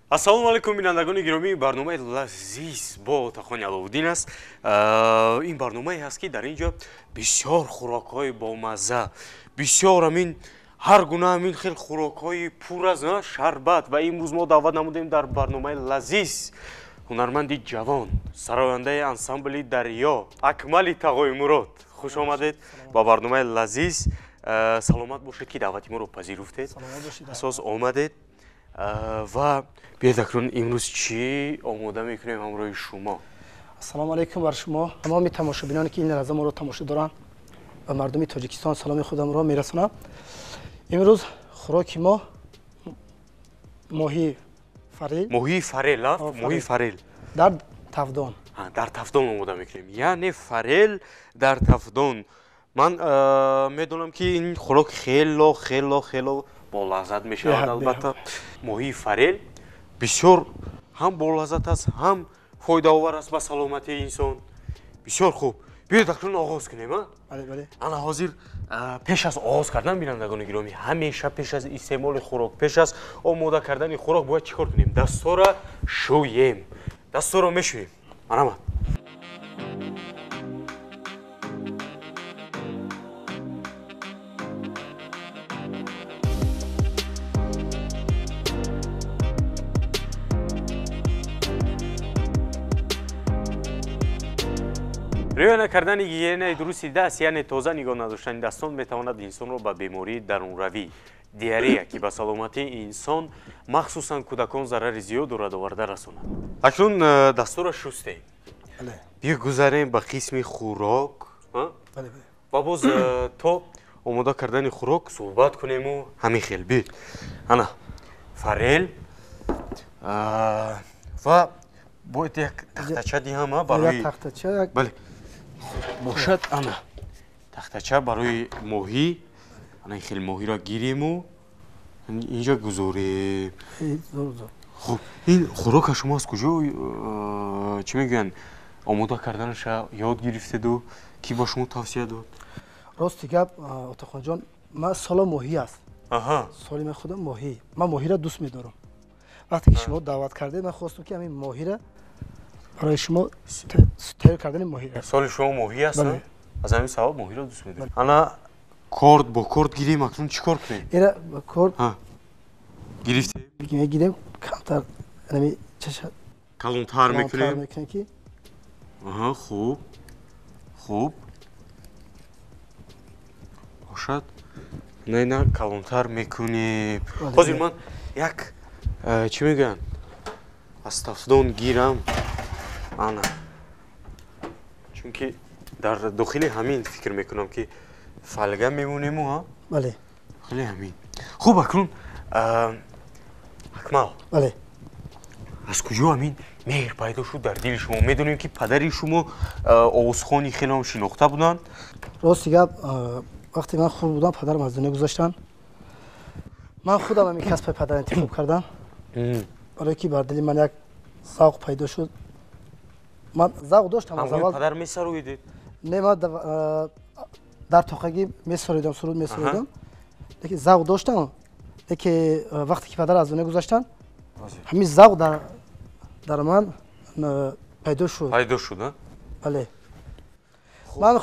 Ассалому алайкум бинандагони гиромӣ, барномаи лазиз бо Отақони Аловуддин аст. Ин барномае ҳаст ки дар ин ҷо бисёр хӯрокҳои бомазза, бисёр амин ҳар гуна амин хел хӯрокҳои пур аз шарбат ва имрӯз мо даъват намудем дар барномаи лазиз ҳунарманди ҷавон, сарояндаи ансамбли Дарё, Акмали Тағоимурод. Хуш омадед ба барномаи лазиз. Саломат бошед ки даъвати моро пазируфтед. Асос омадед. ва биед акнун имрӯз чӣ омода мекунем ҳамроҳи шумо? Ассалому алайкум бар шумо тамоми тамошобиноне ки ин лаҳза моро тамошо доранд ва мардуми Тоҷикистон саломи худамро мерасонам. Имрӯз хӯроки мо моҳии форел. Моҳии форел, моҳии форел дар тавдон. Дар тавдон омода мекунем. Яъне форел дар тавдон. Ман медонам ки ин хӯрок хело болаззат мешавад. Албатта моҳии форел бисёр ҳам болаззат аст, ҳам фоидаовар аст ба саломатии инсон. Бисёр хуб. Биёед акнун оғоз кунем, Бале. Ана ҳозир пеш аз оғоз кардан бинандагони гиромӣ, ҳамеша пеш аз истеъмоли хӯрок, пеш аз омода кардани хӯрок бояд чӣ кор кунем? Дастора шӯем. Дастора мешӯем. Марамад. риоя кардани гигиенаи дурусти даст, яъне тоза нигоҳ надоштани дастон метавонад инсонро ба бемории дарунравӣ, диарея ки ба саломатии инсон, махсусан кӯдакон зарари зиёд дорад оварда расонад. Акнун дастора шустем. Биё гузарем ба қисми хӯрок. Ва боз то омода кардани хӯрок суҳбат кунему ҳамин хел. Биёед. Ана форел ва бояд як тахтача диҳам барои бале бошад. Ана тахтача барои моҳӣ. Ана ин хел моҳиро гирему инҷа гузорем. Хуб, ин хӯрока шумо аз куҷо чӣ мегӯянд омода карданаша ёд гирифтеду? Ки ба шумо тавсия дод? Рости гап Отақонҷон, ман соло моҳӣ аст. Соли ман худам моҳӣ. Ман моҳиро дӯст медорам. Вақте ки шумо даъват кардед, ман хостам ки ҳамин моҳиро барои шумо тайёр кардани моҳи. Соли шумо моҳӣ аст? аз ҳамин сабаб моҳиро дӯст медорам. Ана корд бо корд гирем, акнун чӣ кор кунем? Эра корд гирифтем. Мегирем камтар ами чаша калонтар мекунем. ки хуб. Хуб. Бошад. Не калонтар мекунем. Ҳозир ман як чӣ мегӯянд? Аз тавдон гирам. Ана. Чунки дар дохили ҳамин фикр мекунам ки фалга мемонему, бале. Хеле ҳамин. Хуб, акнун Акмал. Бале. Аз куҷо ҳамин меҳр пайдо шуд дар дили шумо? Медонем ки падари шумо овозхони хеле шинохта буданд. Рости гап вақте ман хур будам, падарам аз дунё гузаштанд. Ман худам ҳамин касбаи падар интихоб кардам. Барое ки бар дили ман як завқ пайдо шуд. Ман завқ доштам аз аввал. Падар месароидед? Не, ман дар тоқагӣ месоридам, суруд месоридам. Лекин завқ доштам. Лекин вақте ки падар аз дунё гузаштанд, ҳамин завқ дар ман пайдо шуд. Пайдо шуд, бале. Ман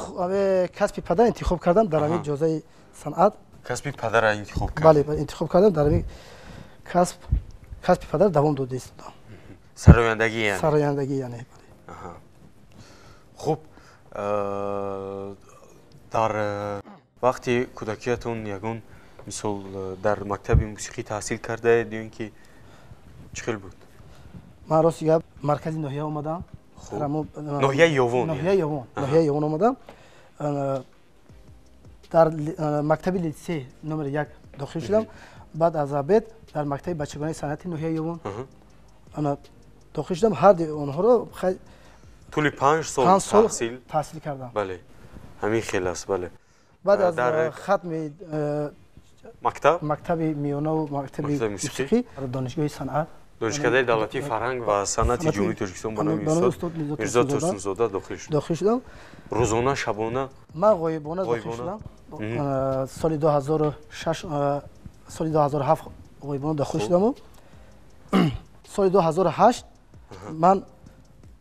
касби падар интихоб кардам дар ҳамин ҷозаи санъат. Касби падара интихоб кардам? Бале, интихоб кардам дар ҳамин касби падар давом дода истодам. Сарояндагӣ яъне? Сарояндагӣ яъне. Хуб, дар вақти кӯдакиятон ягон мисол дар мактаби мусиқӣ таҳсил кардаед ё ин ки чӣ хел буд? Ман рости гап маркази ноҳия омадам. Ноҳияи Ёвон? Ноҳияи Ёвон омадам. дар мактаби литсей номер 1 дохил шудам. баъд аз абед дар мактаби бачагонаи санъати ноҳияи Ёвон дохил шудам. ҳарди онҳоро тӯли 5 сол таҳсил кардам. Бале, ҳамин хел аст. Бале. баъд аз хатми мактаби миёнаву мактаби мусиқӣ донишгоҳи санъат, донишкадаи давлатии фарҳанг ва санъати ҷумҳурии Тоҷикистон ба номи устод Мирзо Турсунзода дохил шудам. Рӯзона, шабона? Ман ғоибона дохил шудам. соли 2006 соли 2007 ғоибона дохил шудаму соли 2008 ман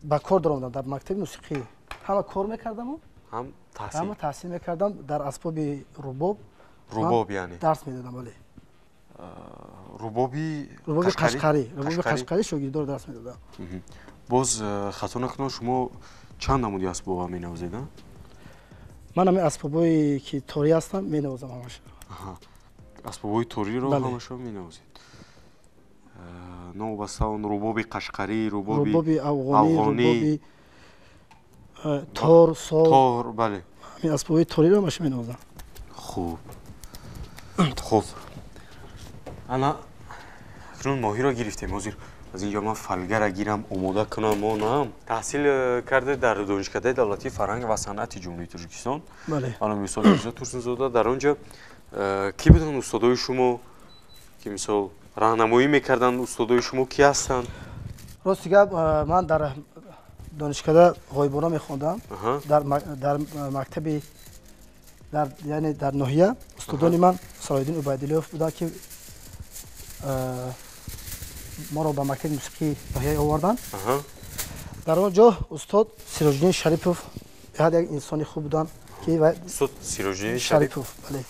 ба кор даромадам дар мактаби мусиқӣ. ҳама кор мекардаму ҳам ҳама таҳсил мекардам дар асбоби рубоб. рубоб яъне дарс медодам. Бале. рубоби қашқарӣ. Рубоби қашқарӣ шогирдор дарс медодам. боз хато накунам, шумо чанд намуди асбоба менавозед? ман ҳамин асбобҳое ки торӣ ҳастанд менавозам ҳамаша. асбобҳои ториро ҳамаша менавозед. новобаста он рубоби қашқарӣ, рубоби афғонӣ, рубоби тор, сол. бале. ҳамин асбобҳои ториро ҳамаша менавозам. хуб. ана акнун моҳиро гирифтем. ҳозир аз инҷо ман фалгара гирам, омода кунам. онам таҳсил карде дар донишкадаи давлатии фарҳанг ва санъати ҷумҳурии Тоҷикистон. ана мисол Мирзо Турсунзода, дар он ҷо ки буданд устодои шумо, ки мисол раҳнамоӣ мекарданд? устодои шумо ки ҳастанд? рости гап, ман дар донишкада ғоибона мехондам. дар мактаби яъне дар ноҳия устодони ман Салоҳиддин Убайдиллоев буданд, ки моро ба мактаби мусиқии ноҳия оварданд. дар он ҷо устод Сироҷиддин Шарипов як инсони хуб буданд, ки устод Сироҷиддин Шарипов, бале,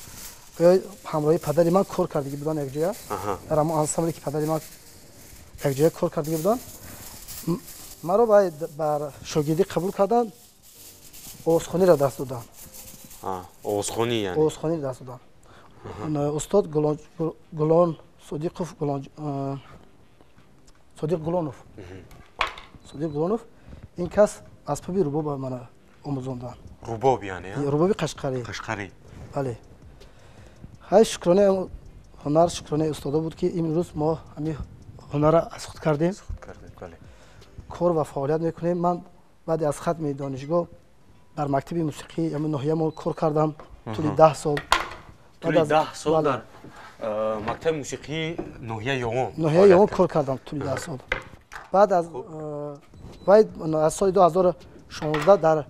ҳамроҳи падари ман кор кардагӣ буданд якҷоя. дар ҳамон ансамбле ки падари ман якҷоя кор кардагӣ буданд. маро бар шогирдӣ қабул карданд, овозхониро даст доданд. овозхониро даст доданд. устод Гулон Содиқ Гулонов ин кас асбоби рубоб мана омӯзонданд. рубоб яъне рубоби қашқарӣ. бале. ҳай шукронаи ҳунар, шукронаи устодо буд, ки имрӯз мо ҳамин ҳунарро аз худ кардем. кор ва фаъолият мекунем. ман баъди аз хатми донишгоҳ дар мактаби мусиқии ҳамин ноҳия мо кор кардам тӯли 10 сол. тӯли 10 сол дар мактаби мусиқии ноҳияи Ёгон кор кардам тӯли 10 сол. баъд аз вай аз соли 2016 дар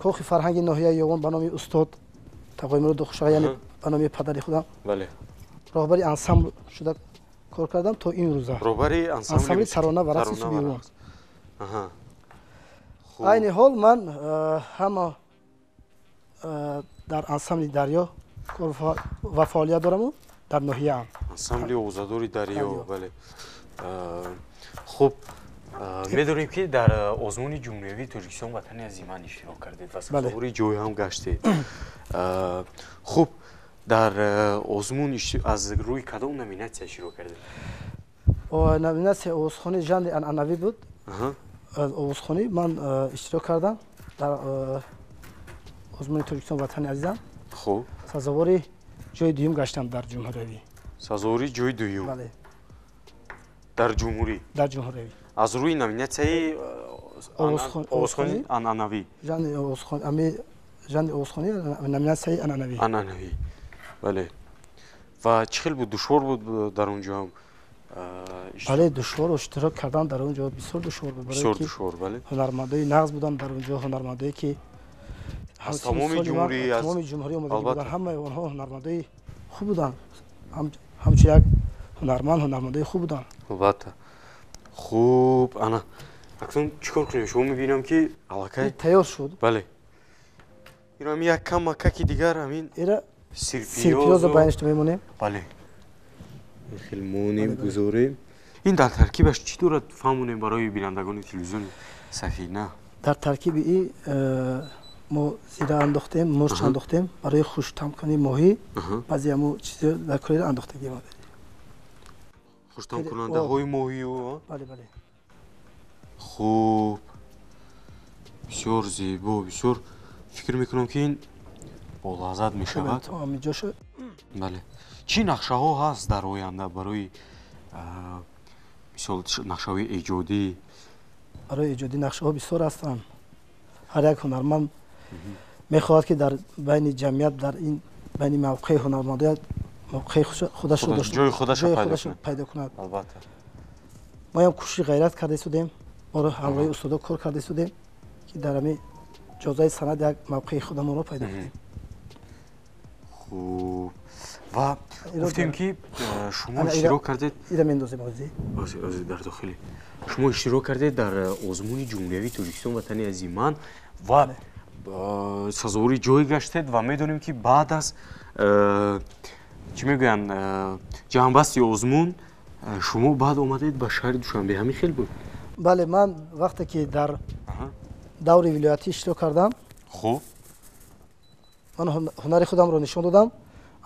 кохи фарҳанги ноҳияи Ёгон ба номи устод Тағоимурод Хушағӣ, яъне ба номи падари худам, роҳбари ансамбл шуда кор кардам то имрӯза. роҳбари ансамбли тарона ва рақси суби Ёгон. айни ҳол ман ҳама дар ансамбли Дарё кор ва фаъолият дораму дар ноҳияам. ансамбли овозадори Дарё. бале. хуб, медонем ки дар озмуни ҷумҳуриявии Тоҷикистон ватани азиман иштирок кардед ва сазовори ҷой ҳам гаштед. хуб, дар озмун аз рӯи кадом номинатсия иштирок кардед? номинатсия овозхони жанри анъанавӣ буд. овозхонӣ ман иштирок кардам дар озмуни Тоҷикистон ватани азизам. хуб, сазовори ҷои дуюм гаштам дар ҷумҳуриявӣ. сазовори ҷои дуюм дар ҷумҳурӣ. аз рӯи номинатсияи овозхони анъанавӣ. жанри овозхонӣ номинатсияи анъанавӣ. бале. ва чӣ хел буд? душвор буд дар он ҷо ҳам? бале, душвор иштирок кардан дар он ҷо бисёр душвор буд. бисёр душвор. бале. ҳунармандои нағз буданд дар он ҷо, ҳунармандое ки аз тамоми ҷумҳурӣ омадагӣ буданд. ҳамаи онҳо ҳунармандои хуб буданд. ҳамчун як ҳунарманд, ҳунармандои хуб буданд. албатта. хуб, ана акнун чӣ кор кунем? шумо мебинам ки аллакай тайёр шуд. бале. ино ҳамин як кам макаки дигар, ҳамин сирпиёзро байништо мемонем. бале. хелмонем гузорем. ин дар таркибаш чӣ дорад фаҳмонем барои бинандагони телевизиони Сафина? дар таркиби ин мо зира андохтем, мурч андохтем барои хуштамкунии моҳӣ. баъзе ҳамо чизо дар кореро андохтагӣ. хуштамкунандаҳои моҳию. бале. хуб, бисёр зебо, бисёр фикр мекунам ки ин болаззат мешавад. бале. чӣ нақшаҳо ҳаст дар оянда барои мисол нақшаҳои эҷодӣ? барои эҷоди нақшаҳо бисёр ҳастанд. ҳар як ҳунарманд мехоҳад ки дар байни ҷамъият, дар ин байни мавқеи ҳунармандоят мавқеи худашро ҷои худашро пайдо кунад. албатта. мо ҳам кӯшиши ғайрат карда истодем. моро ҳамроҳи устодо кор карда истодем ки дар ҳамин ҷозаи санъат як мавқеи худамонро пайдо кунем. хуб, ва гуфтем ки шумо иштирок кардед дар дохили шумо иштирок кардед дар озмуни ҷумҳуриявии тоҷикистон ватани азизи ман ва сазовори ҷое гаштед ва медонем ки баъд аз чӣ мегӯянд ҷамъбасти озмун шумо баъд омадед ба шаҳри душанбе ҳамин хел буд? бале ман вақте ки дар даври вилоятӣ иштирок кардам хуб ман ҳунари худамро нишон додам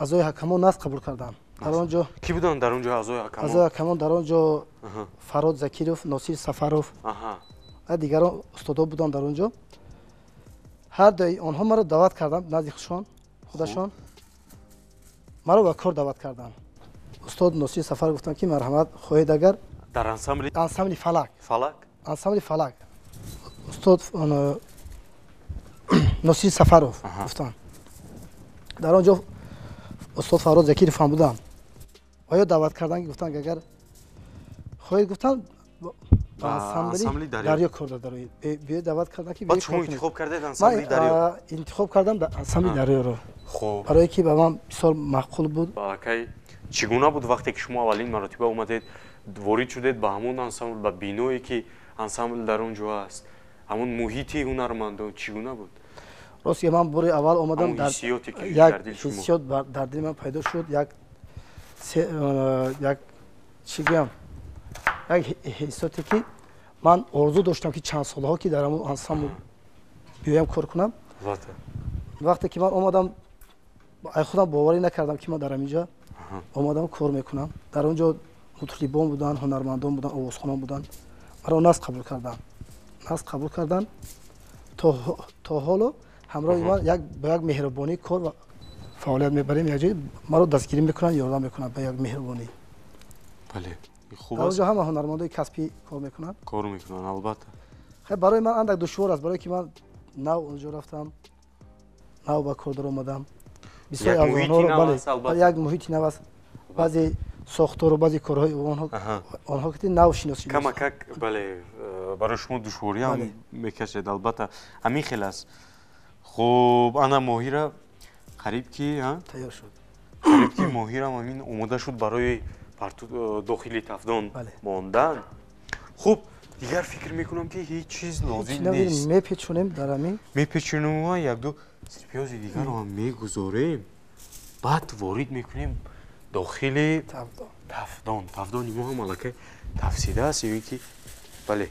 аъзои ҳакамон наст қабул кардам дар он ҷо ки буданд дар он ҷо аъзои ҳакамон дар он ҷо фарод закиров носир сафаров ва дигарон устодо буданд дар он ҷо ҳар дои онҳо маро даъват карданд назди худашон маро ба кор даъват карданд устод носир сафаров гуфтанд ки марҳамат хоҳед агар дар ансамбли фалак устод носир сафаров гуфтанд дар он ҷо устод фарод закиров ҳам буданд ва ё даъват карданд гуфтанд агар хоҳед гуфтанд ансамбли дарё кор додароед биё даъват карданд ки баъд шумо интихоб кардед ансамбли дарё ман интихоб кардам ансамбли дарёро барое ки ба ман бисёр маъқул буд балакай чӣ гуна буд вақте ки шумо аввалин маротиба омадед ворид шудед ба ҳамон ансамбл ба биное ки ансамбл дар он ҷо аст ҳамон муҳити ҳунармандон чӣ гуна буд рост ки ман бори аввал омадам як ҳиссиёт дар дили ман пайдо шуд як чӣ гӯям як ҳиссиёте ки ман орзу доштам ки чандсолаҳо ки дар ҳамон ансамбл биёям кор кунам вақте ки ман омадам ай худам боварӣ накардам ки ман дар ҳамин ҷо омадам кор мекунам дар он ҷо мутрибон буданд ҳунармандон буданд овозхонон буданд маро наст қабул карданд то ҳоло ҳамроҳи ман ба як меҳрубонӣ кор ва фаъолият мебарем як ҷое маро дастгирӣ мекунанд ёрдам мекунанд ба як меҳрубонӣ бале хуб дар он ҷо ҳама ҳунармандои касбӣ кор мекунанд албатта хай барои ман андак душвор аст барое ки ман нав он ҷо рафтам нав ба кор даромадам бисёр авзонҳоро як муҳити нав аст баъзе сохтору баъзе корҳои онҳо ки нав шиносӣ камакак бале барои шумо душворӣ ҳам мекашед албатта ҳамин хел аст хуб ана моҳира қариб ки тайёр шуд қариб ки моҳирам ҳамин омода шуд барои дохили тафдон мондан хуб дигар фикр мекунам ки ҳеҷ чиз лозим нест мепечонем дар ҳамин мепечонем ва якду сирпиёзи дигарро ҳам мегузорем баъд ворид мекунем дохили тафдони мо ҳам аллакай тафсида аст ё ин ки бале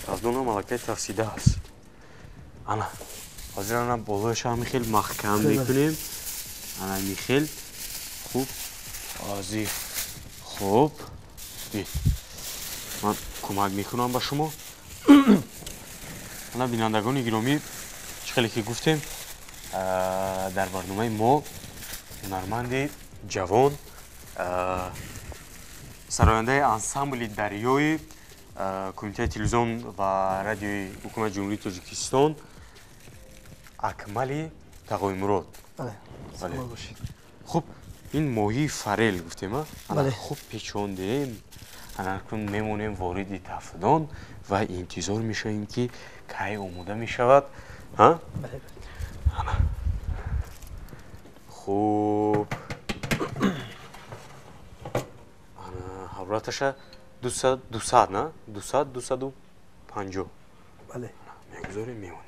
тафдон ҳам аллакай тафсида аст ана ҳозир ана болояша ҳамин хел маҳкам мекунем ана ҳамин хел хуб ҳозир хуб ман кӯмак мекунам ба шумо ана бинандагони гиромӣ чӣ хеле ки гуфтем дар барномаи мо ҳунарманди ҷавон сарояндаи ансамбли дарёи кумитаи телевизион ва радиои ҳукумати ҷумҳурии тоҷикистон акмали тағоимурод хуб ин моҳии форел гуфтем хуб печондем анакун мемонем вориди тафдон ва интизор мешавем ки кай омода мешавад хуб ҳавраташа 200 на 250 мегузорем мемонем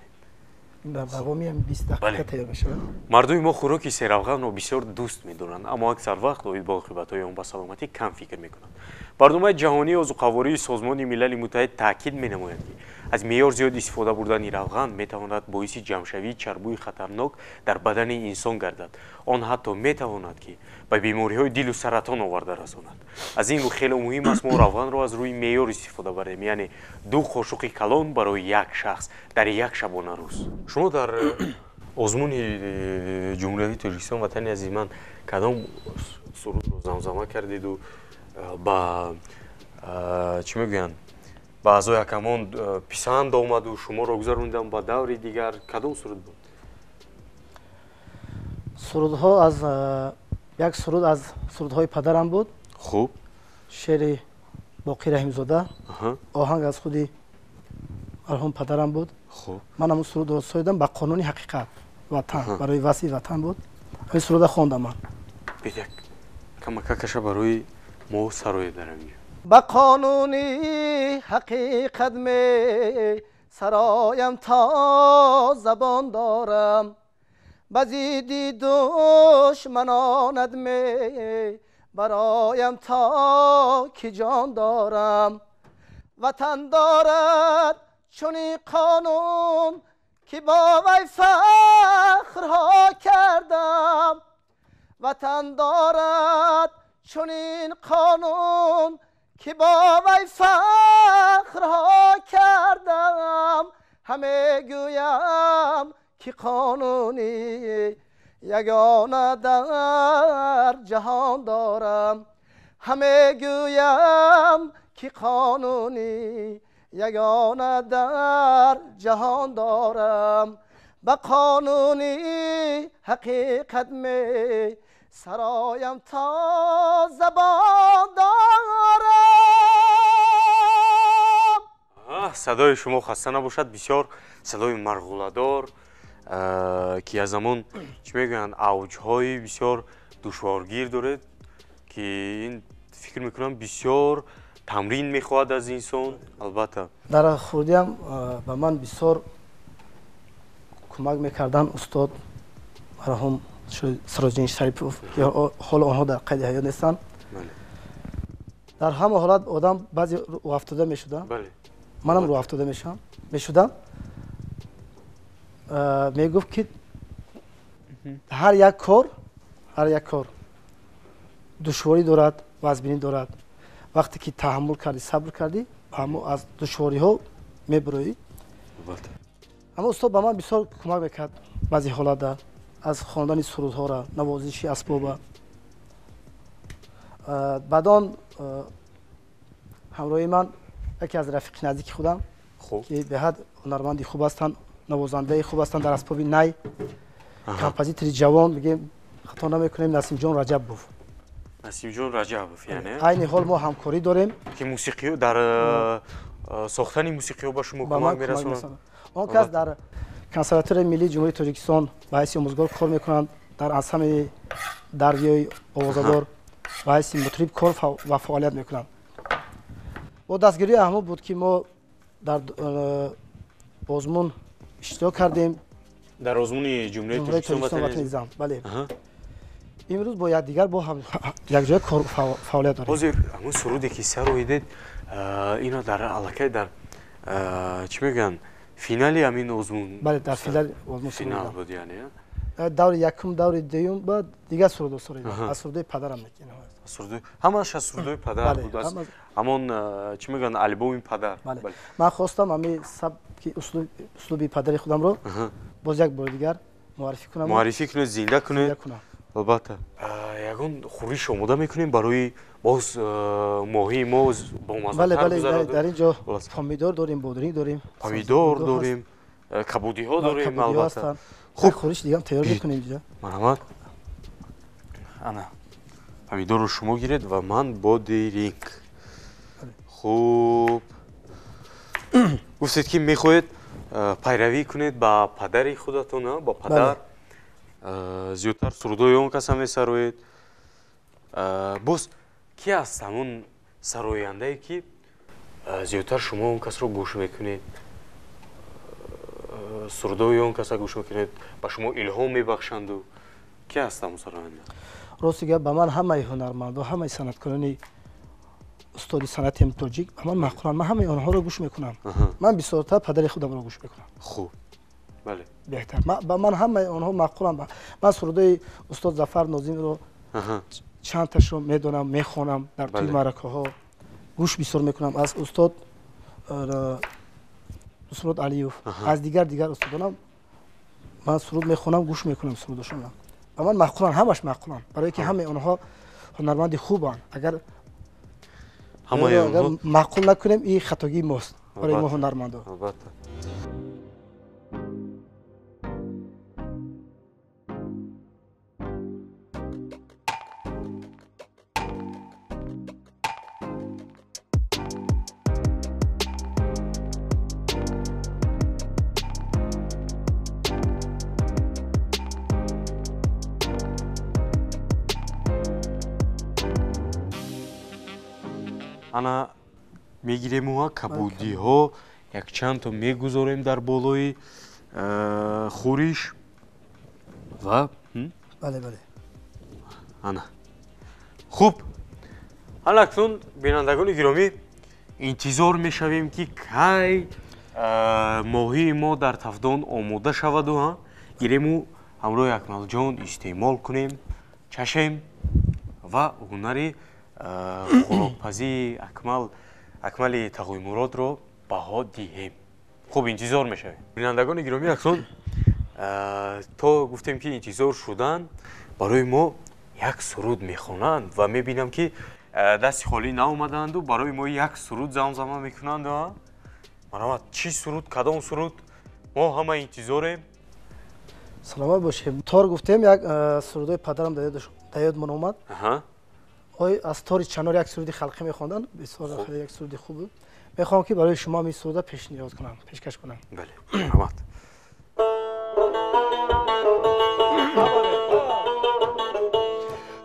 мардуми мо хӯроки серавғанро бисёр дӯст медоранд аммо аксар вақт оид ба оқибатҳои он ба саломатӣ кам фикр мекунанд барномаи ҷаҳонии озуқавории созмони милали муттаҳид таъкид менамояд ки аз меъёр зиёд истифода бурдани равған метавонад боиси ҷамъшавии чарбӯи хатарнок дар бадани инсон гардад он ҳатто метавонад ки ба бемориҳои дилу саратон оварда расонад аз ин рӯ хеле муҳим аст мо равғанро аз рӯи меъёр истифода барем яъне 2 қошуқи калон барои як шахс дар як шабона рӯз шумо дар озмуни ҷумҳуриявии тоҷикистон ватани азизи ман кадом сурудро замзама кардеду ба чӣ мегӯянд ба аъзои ҳакамон писанд омаду шуморо гузаронидан ба даври дигар кадом суруд буд сурудҳо аз як суруд аз сурудҳои падарам буд хуб шеъри боқӣ раҳимзода оҳанг аз худи марҳум падарам буд ман ҳамун сурудро соидам ба қонуни ҳақиқат ватан барои васъи ватан буд ҳамин суруда хондам ман بدک کمککش برای ما سرای دارم. با قانونی حقیقت می سرایم تا زبان دارم، بزیدی دشمنانت می برایم تا که جان دارم. وطن دارد چنین قانون که با وی فخرها کردم. وطن دارد چنین قانون که با وی فخرها کردم. همه گویم که قانونی یگانه در جهان دارم. همه گویم که قانونی یگانه در جهان دارم. به قانونی حقیقت می سرایم تا زبان دارم. صدای شما خسته نباشد. بسیار صدای مرغوله‌دار که از زمان چی میگن اوج‌های بسیار دشوارگیر دارد که این فکر میکنم بسیار تمرین میخواهد از انسان. البته در خردی هم به من بسیار کمک میکردن استاد مرحوم سراجدین شریفوف که حال آنها در قید حیات نیستند. در همه حالت آدم بعضی رو افتاده میشدن. منم رو افتاده میشدم. میگفت که هر یک کار دشواری دارد، وزبینی دارد. وقتی که تحمل کردی، صبر کردی، اما از دشواری ها میبروی. اما استاد به من بسیار کمک میکرد بعضی حالات از خواندن سرودها را، نوازش اسباب. بعدان همراه من یکی از رفیق نزدیک خودم که به حد هنرمندی خوب هستند، نوازنده خوب هستند در اسباب نی، کمپوزیتور جوان، میگیم خطا نمیکنیم، نسیم جان رجبوف. نسیم جان رجبوف یعنی عین حال ما همکاری داریم که موسیقی در ساختن موسیقی با شما کمک میرسونن. اون کس در کنسرواتوار ملی جمهوری تاجیکستان به حیث آموزگار کار میکنند، در انسمبل دریای آوازدار به حیث مطرب کار و فعالیت میکنند. با دستگیری احمد بود که ما در آزمون اشتراک کردیم در آزمون جمهوری تاجیکستان وطن نظام. بله. امروز با یکدیگر با هم یک جای کار فعالیت داریم. حاضر همون سرودی که سر رویدید اینا در علاقه در چی میگن فینالی همین آزمون. بله در فینال بود یعنی دور یکم دور دوم بعد دیگه سرود سرود از سرودای پدرم میکنه. سرود همش از سرودای پدر بود. از همون چی میگن البوم پدر. بله. من خواستم همین که اسلوبی پدری خودم رو باز یک بار دیگر معرفی کنید، زنده کنید. البته یگان خوریش آماده میکنیم برای باز ماهی ما با مزه‌تر بله در اینجا پامیدور داریم، بادرینگ داریم، پامیدور داریم، کبودی ها داریم. البته خوب خوریش دیگه هم تیار میکنیم اینجا. مرحمت انا پامیدور رو شما گیرید و من بادرینگ. خوب گفتید که میخواهید پیروی کنید با پدر خودتون، با پدر زیادتر سرودای اون کس هم میسروید. باز کی هست همون سراینده ای که زیادتر شما اون کس رو گوش میکنید، سرودای اون کس رو گوش میکنید، با شما الهام میبخشند؟ و کی هست همون سراینده؟ راستی که به من همه هنرمند و همه صنعتکاران استادی صنعت تاجیک به من محقورند. من همه آنها رو گوش میکنم. من بیشتر پدر خودم رو گوش میکنم. خوب بله بهتر. با من همه آنها محقورند. من سرودای استاد ظفر ناظمی رو چند تاش رو میدونم، میخوانم در توی معرکه ها، گوش بسیار میکنم. از استاد سرود علیوف، از دیگر استادانم من سرود میخوانم، گوش میکنم سرودشون. و من محقورند، همش محقورند، برای که همه آنها هنرمند خوبند. اگر معقول نکنیم این خطاگی ماست برای ما هنرمندا. ана мегирем ва кабудиҳо якчандто мегузорем дар болои хӯриш ва бале бале ана хуб ҳала акнун бинандагони гиромӣ интизор мешавем ки кай моҳии мо дар тавдон омода шаваду гирему ҳамроҳи акмалҷон истеъмол кунем чашем ва ҳунари хӯрокпазии акмали тағоимуродро баҳо диҳем хуб интизор мешавем бинандагони гиромӣ акнун то гуфтем ки интизор шудан барои мо як суруд мехонанд ва мебинам ки дасти холӣ наомадаанду барои мо як суруд замзама мекунанду марамат чӣ суруд кадом суруд мо ҳама интизорем саломат бошем тор гуфтем як сурудои падарам дар ёдмон омад ой аз тори чанор як суруди халқӣ мехонданд бисёр як суруди хуб буд мехоҳам ки барои шумо ин суруда пешниҳод кунам пешкаш кунам бале марамат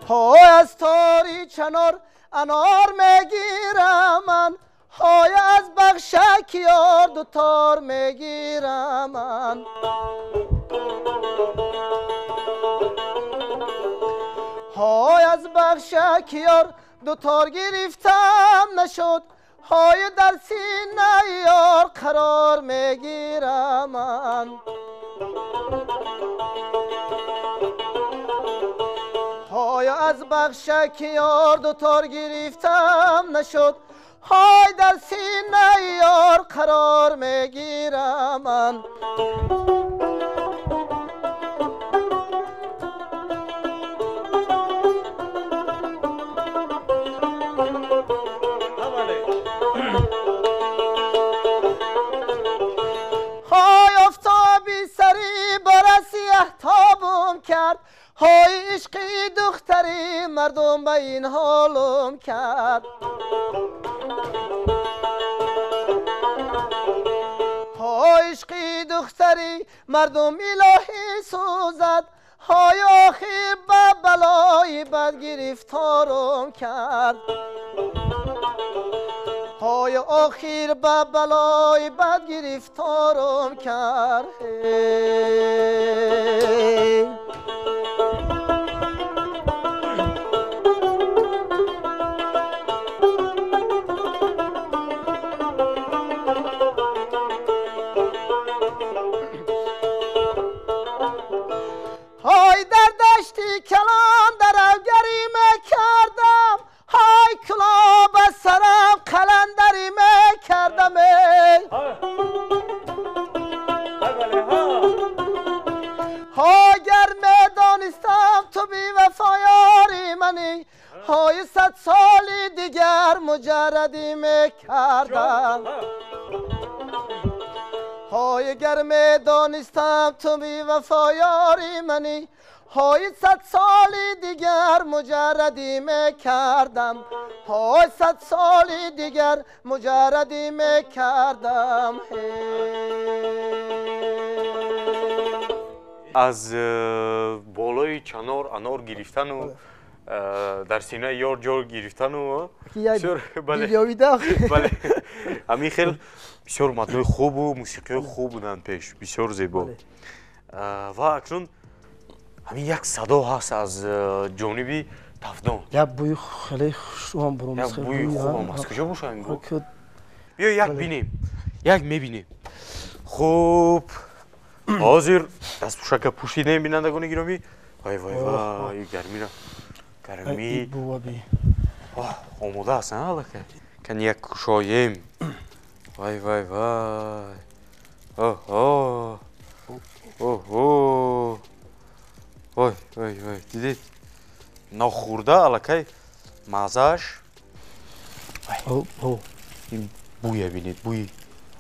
های از تاری چنار انار میگیرم من های از بخشک یار دو تار میگیرم من های از بخشک یار دو تار گرفتم نشد های در سینه یار قرار میگیرم من های از بخشک یار دو تار گرفتم نشد های در سینه یار قرار میگیرم من های آفتابی سری برسی احتابم کرد های عشقی دختری مردم به این حالم کرد های عشقی دختری مردم الهی سوزد های آخر به بلای بد گرفتارم کرد های آخر به بلای بد گرفتارم کرد های در دشتی کلان در اوگری کردم های کلا به سرم قلندری کردم های گر میدانستم تو بی وفایاری منی های 100 سالی دیگر مجردی میکردم های گر میدانستم تو بی وفایاری منی های 100 سالی دیگر مجردی میکردم های 100 سالی دیگر مجردی میکردم از بالای چنار انار گرفتن و در سینه یار جار گرفتن و بله همین خیلی بسیار متنای خوب و موسیقی خوب بودن پیش بسیار زیبا و اکنون همین یک صدا هست از جانبی تفدان یک بوی خیلی خوب برام یک بوی خوب است کجا باشه بیا یک بینیم یک میبینیم خوب حاضر دست پوشک پوشیدیم بینندگان گرامی وای وای وای گرمی را گرمی آماده است نه کن یک کشایم وای وای وای اوه اوه وای وای وای دیدید نخورده الکی مزهش این بوی بینید بوی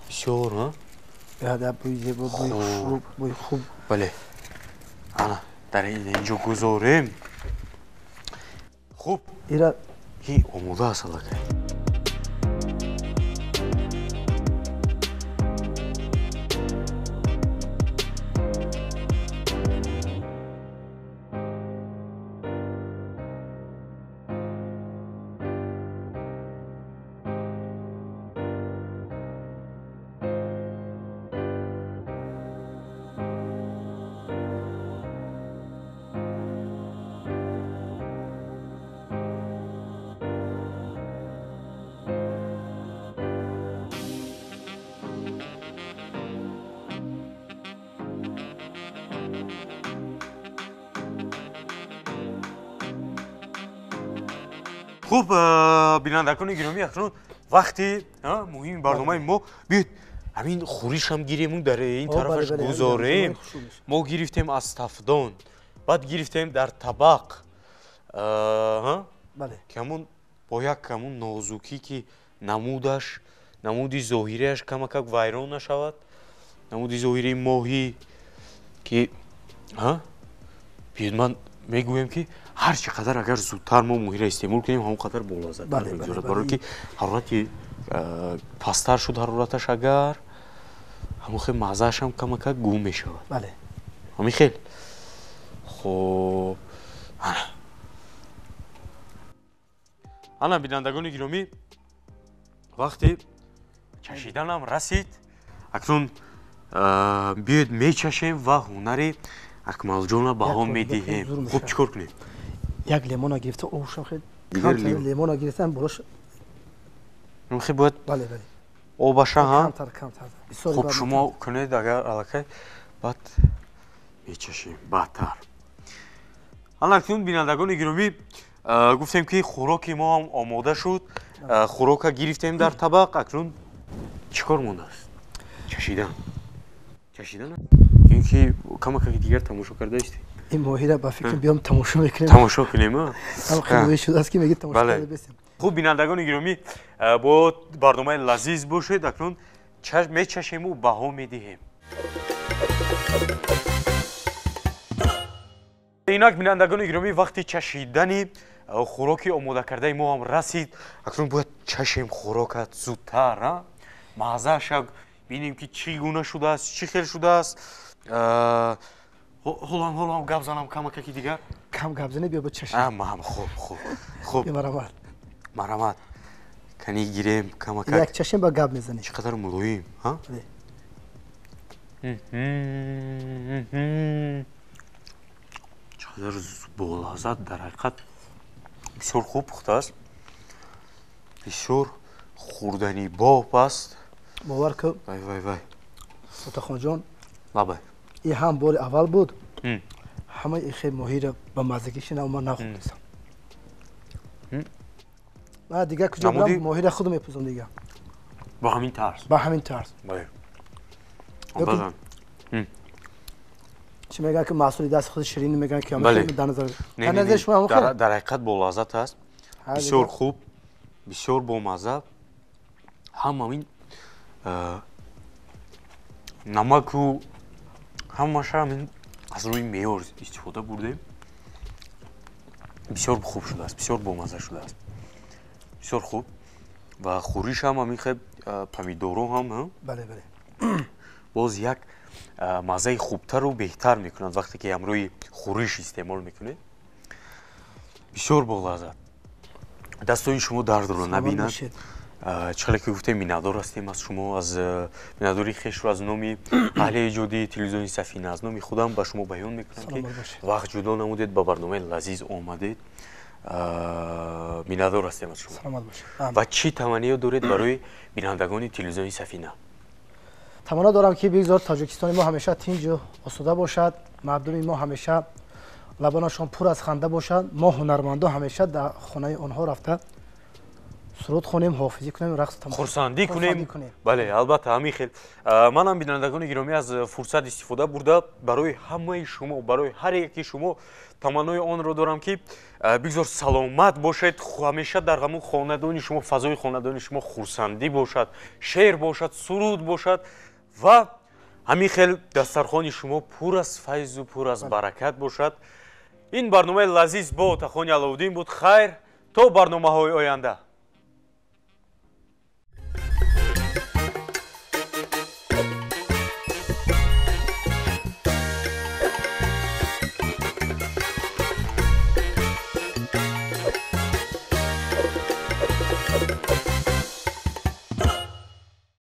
بسیار ها بوی خوب بله انا در اینجا گذاریم خوب این آموده است الکی хуб бинандагони гиромӣ акнун вақти муҳими барномаи мо биёед ҳамин хӯришам гирему дар ин тарафаш гузорем мо гирифтем аз тафдон баъд гирифтем дар табақ ки ҳамун бо як ҳамун нозукӣ ки намуди зоҳирияш камакак вайрон нашавад намуди зоҳирии моҳӣ ки биёед ман мегӯям ки ҳар чӣ қадар агар зудтар мо моҳиро истеъмол кунем ҳамон қадар болаззаттар мегузорад барое ки ҳарорати пасттар шуд ҳарораташ агар ҳамон хел маззаашам камакак гум мешавад ҳамин хел хоб ана бинандагони гиромӣ вақти чашиданам расид акнун биёед мечашем ва ҳунари акмалҷонро баҳо медиҳем хуб чӣ кор кунем як лемона гирифта обшам хел лемона гирифтам бош хел бояд обаша хуб шумо кунед агар аллакай баъд мечашем баъдтар ана акнун бинандагони гиромӣ гуфтем ки хӯроки мо ҳам омода шуд хӯрока гирифтем дар табақ акнун чӣ кор мондааст чашидан ки камакаки дигар тамошо кардаистӣ ин моҳира ба фикр биём тамошо мекунем тамошо кунем хеле шудааст ки мегӣ тамошо карда бесем хуб бинандагони гиромӣ бо барномаи лазиз бошед акнун мечашему баҳо медиҳем инак бинандагони гиромӣ вақти чашидани хӯроки омодакардаи мо ҳам расид акнун бояд чашем хӯрокат зудтар маззааша бинем ки чӣ гуна шудааст чӣ хел шудааст ҳолам гап занам камакаки дигар кам гап зане биё бо чашем хуб марамат кани гирем камакак як чашем ба гап мезанем чӣ қадар мулоим чӣ қадар болаззат дар ҳақиқат бисёр хуб пухтааст бисёр хӯрдани боб аст бовар кун вай сотахонҷон лабай ин ҳам бори аввал буд ҳамаи ин хел моҳиро ба маззагиши нав ман нахӯрдистам дигар куҷо бурам моҳиро худ мепузам дигар ба ҳамин тарз чӣ мегӯянд ки маҳсули дасти худи ширин мегӯянд ки дар назари шумо ҳамон хел дар ҳақиқат болаззат аст бисёр хуб бисёр бомазза ҳамин намаку ҳамаша ҳамин аз рӯи меъёр истифода бурдем бисёр хуб шудааст бисёр бомазза шудааст бисёр хуб ва хӯришам ҳамин хел помидоро ҳам боз як маззаи хубтару беҳтар мекунад вақте ки ҳамроҳи хӯриш истеъмол мекунед бисёр болаззат дастои шумо дардро набинад чӣ хеле ки гуфтем миннатдор ҳастем аз шумо аз миннатдори хешро аз номи аҳли эҷоди телевизиони сафина аз номи худам ба шумо баён мекунам ки вақт ҷудо намудед ба барномаи лазиз омадед миннатдор ҳастем аз шумо ва чӣ таманниё доред барои бинандагони телевизиони сафина таманно дорам ки бигзор тоҷикистони мо ҳамеша тинҷу осуда бошад мардуми мо ҳамеша лабонашон пур аз ханда бошад мо ҳунармандо ҳамеша дар хонаи онҳо рафта суруд хонем ҳофизӣ кунем рақс хурсандӣ кунем бале албатта ҳамин хел манам бинандагони гиромӣ аз фурсат истифода бурда барои ҳамаи шумо барои ҳар яки шумо таманнои онро дорам ки бигзор саломат бошед ҳамеша дар ҳамун хонадони шумо фазои хонадони шумо хурсандӣ бошад шеър бошад суруд бошад ва ҳамин хел дастархони шумо пур аз файзу пур аз баракат бошад ин барномаи лазиз бо Отахони Аловдин буд хайр то барномаҳои оянда